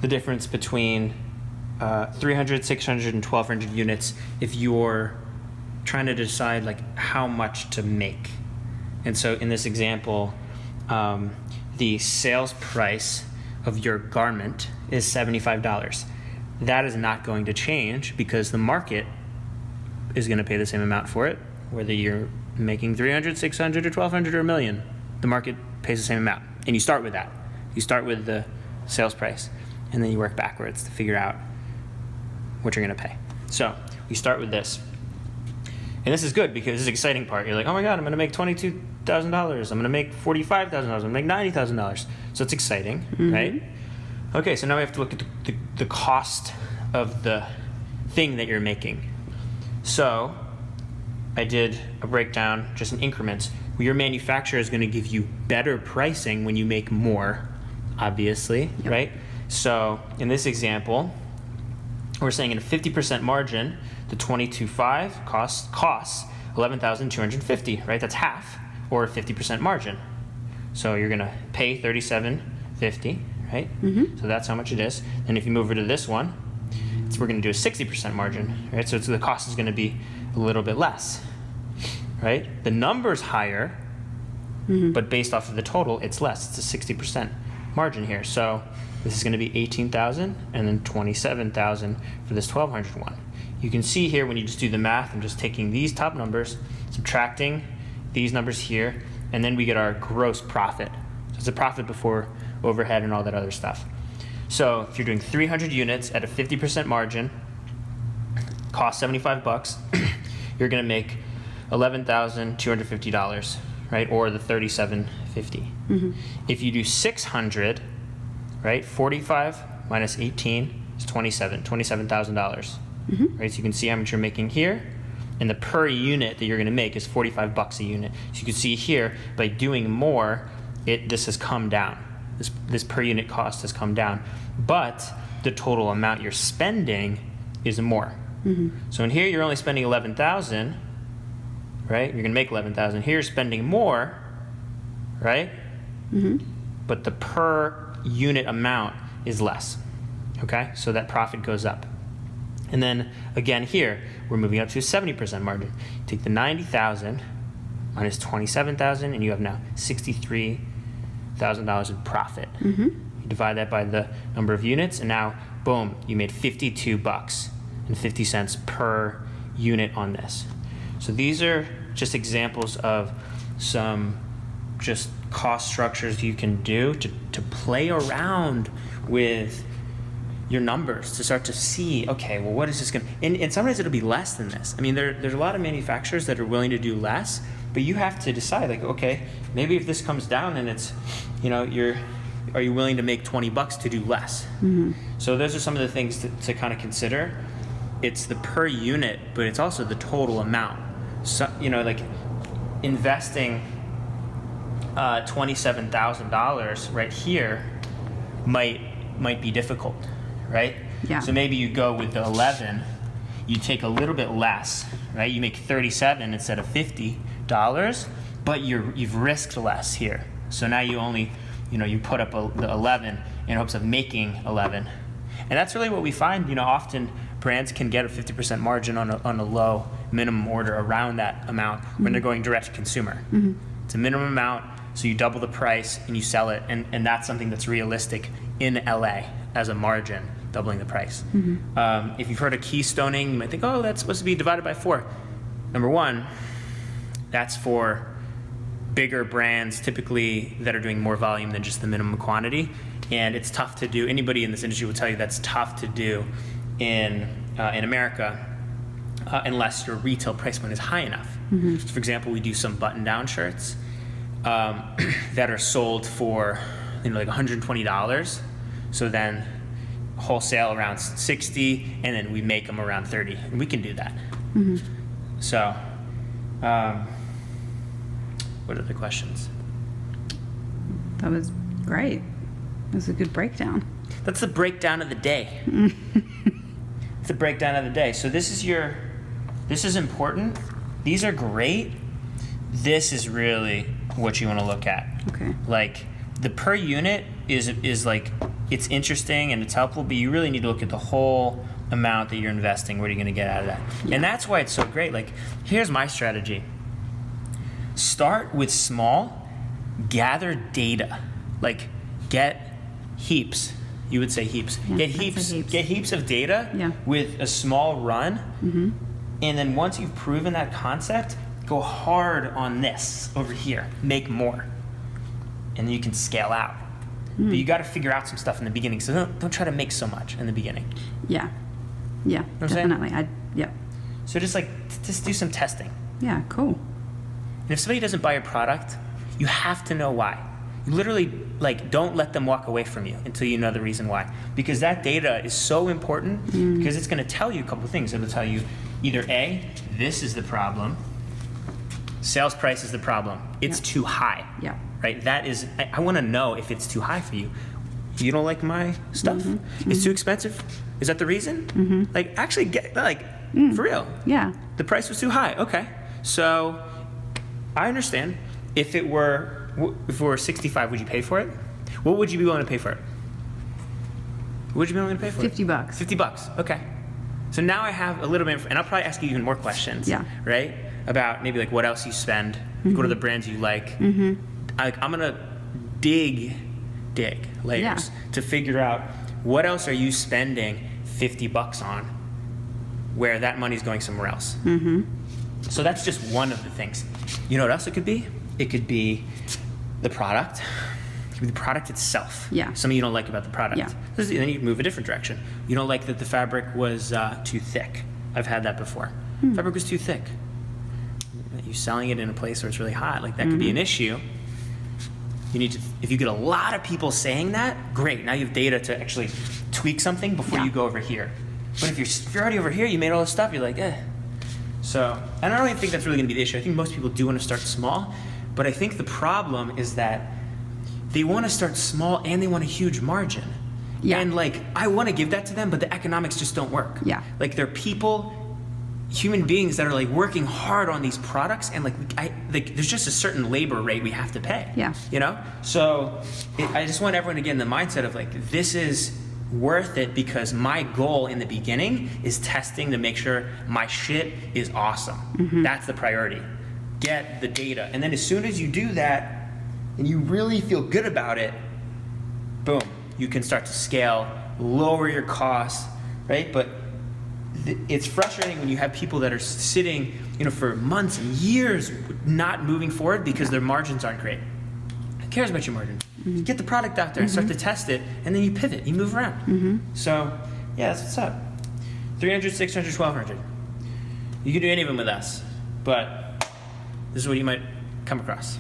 the difference between 300, 600, and 1,200 units if you're trying to decide like how much to make. And so in this example, the sales price of your garment is $75. That is not going to change because the market is going to pay the same amount for it, whether you're making 300, 600, or 1,200 or a million. The market pays the same amount. And you start with that. You start with the sales price, and then you work backwards to figure out what you're going to pay. So we start with this. And this is good because this is the exciting part. You're like, oh my God, I'm going to make $22,000. I'm going to make $45,000. I'm going to make $90,000. So it's exciting, right? Okay, so now we have to look at the cost of the thing that you're making. So I did a breakdown just in increments. Well, your manufacturer is going to give you better pricing when you make more, obviously, right? So in this example, we're saying in a 50% margin, the 22.5 costs $11,250, right? That's half, or a 50% margin. So you're going to pay $37.50, right? So that's how much it is. And if you move over to this one, we're going to do a 60% margin, right? So the cost is going to be a little bit less, right? The number's higher, but based off of the total, it's less. It's a 60% margin here. So this is going to be $18,000 and then $27,000 for this 1,200 one. You can see here when you just do the math, I'm just taking these top numbers, subtracting these numbers here, and then we get our gross profit. So it's a profit before overhead and all that other stuff. So if you're doing 300 units at a 50% margin, cost $75, you're going to make $11,250, right? Or the $37.50. If you do 600, right? 45 minus 18 is $27,000. Right? So you can see how much you're making here, and the per unit that you're going to make is $45 a unit. So you can see here by doing more, this has come down. This per unit cost has come down, but the total amount you're spending is more. So in here you're only spending $11,000, right? You're going to make $11,000. Here you're spending more, right? But the per unit amount is less. Okay, so that profit goes up. And then again here, we're moving up to a 70% margin. Take the 90,000 minus 27,000, and you have now $63,000 in profit. You divide that by the number of units, and now, boom, you made $52.50 per unit on this. So these are just examples of some just cost structures you can do to play around with your numbers, to start to see, okay, well, what is this going to, and sometimes it'll be less than this. I mean, there's a lot of manufacturers that are willing to do less, but you have to decide, like, okay, maybe if this comes down and it's, are you willing to make $20 to do less? So those are some of the things to kind of consider. It's the per unit, but it's also the total amount. So, like investing $27,000 right here might be difficult, right? Yeah. So maybe you go with the 11, you take a little bit less, right? You make $37 instead of $50, but you've risked less here. So now you only, you put up the 11 in hopes of making 11. And that's really what we find, often brands can get a 50% margin on a low minimum order around that amount when they're going direct to consumer. It's a minimum amount, so you double the price and you sell it, and that's something that's realistic in LA as a margin, doubling the price. If you've heard of keystoning, you might think, oh, that's supposed to be divided by 4. Number one, that's for bigger brands typically that are doing more volume than just the minimum quantity, and it's tough to do. Anybody in this industry will tell you that's tough to do in America unless your retail price point is high enough. So for example, we do some button-down shirts that are sold for like $120. So then wholesale around $60, and then we make them around $30, and we can do that. So, what are the questions? That was great. That was a good breakdown. That's the breakdown of the day. It's the breakdown of the day. So this is important. These are great. This is really what you want to look at. Okay. Like the per unit is like, it's interesting and it's helpful, but you really need to look at the whole amount that you're investing. What are you going to get out of that? Yeah. And that's why it's so great. Like, here's my strategy. Start with small, gather data. Like, get heaps. You would say heaps. Yeah, Get I'd say heaps. heaps. Get heaps of data Yeah. with a small run. And then once you've proven that concept, go hard on this over here. Make more. And then you can scale out. But you got to figure out some stuff in the beginning. So don't try to make so much in the beginning. Yeah. Yeah, what I'm saying? definitely. Yeah. So just do some testing. Yeah, cool. And if somebody doesn't buy your product, you have to know why. You literally, like, don't let them walk away from you until you know the reason why. Because that data is so important because it's going to tell you a couple things. It'll tell you either A, this is the problem, sales price is the problem, it's Yeah. too high. Yeah. Right? That is, I want to know if it's too high for you. You don't like my stuff? It's too expensive? Is that the reason? Like, actually get, like, for real. Yeah. The price was too high. Okay. So I understand. If it were 65, would you pay for it? What would you be willing to pay for it? What would you be willing to pay for it? $50. $50. Okay. So now I have a little bit, and I'll probably ask you even more questions. Yeah. Right? About maybe like what else you spend, what are the brands you like. I'm gonna dig layers Yeah. to figure out what else are you spending $50 on, where that money's going somewhere else. So that's just one of the things. You know what else it could be? It could be the product. It could be the product itself. Yeah. Something you don't like about the product. Yeah. Then you move a different direction. You don't like that the fabric was too thick. I've had that before. Fabric was too thick. You selling it in a place where it's really hot, like that could be an issue. You need to, if you get a lot of people saying that, great. Now you have data to actually tweak something before Yeah. you go over here. But if you're already over here, you made all this stuff, you're like, eh. So, and I don't even think that's really going to be the issue. I think most people do want to start small, but I think the problem is that they want to start small and they want a huge margin. Yeah. And like, I want to give that to them, but the economics just don't work. Yeah. Like, they're people, human beings that are like working hard on these products, and like there's just a certain labor rate we have to pay. Yeah. You know? So I just want everyone to get in the mindset of like, this is worth it because my goal in the beginning is testing to make sure my shit is awesome. That's the priority. Get the data. And then as soon as you do that and you really feel good about it, boom, you can start to scale, lower your costs, right? But it's frustrating when you have people that are sitting, for months and years not moving forward because their margins aren't great. Who cares about your margin? Get the product out there, start to test it, and then you pivot, you move around. So, yeah, that's what's up. 300, 600, 1200. You can do any of them with us, but this is what you might come across.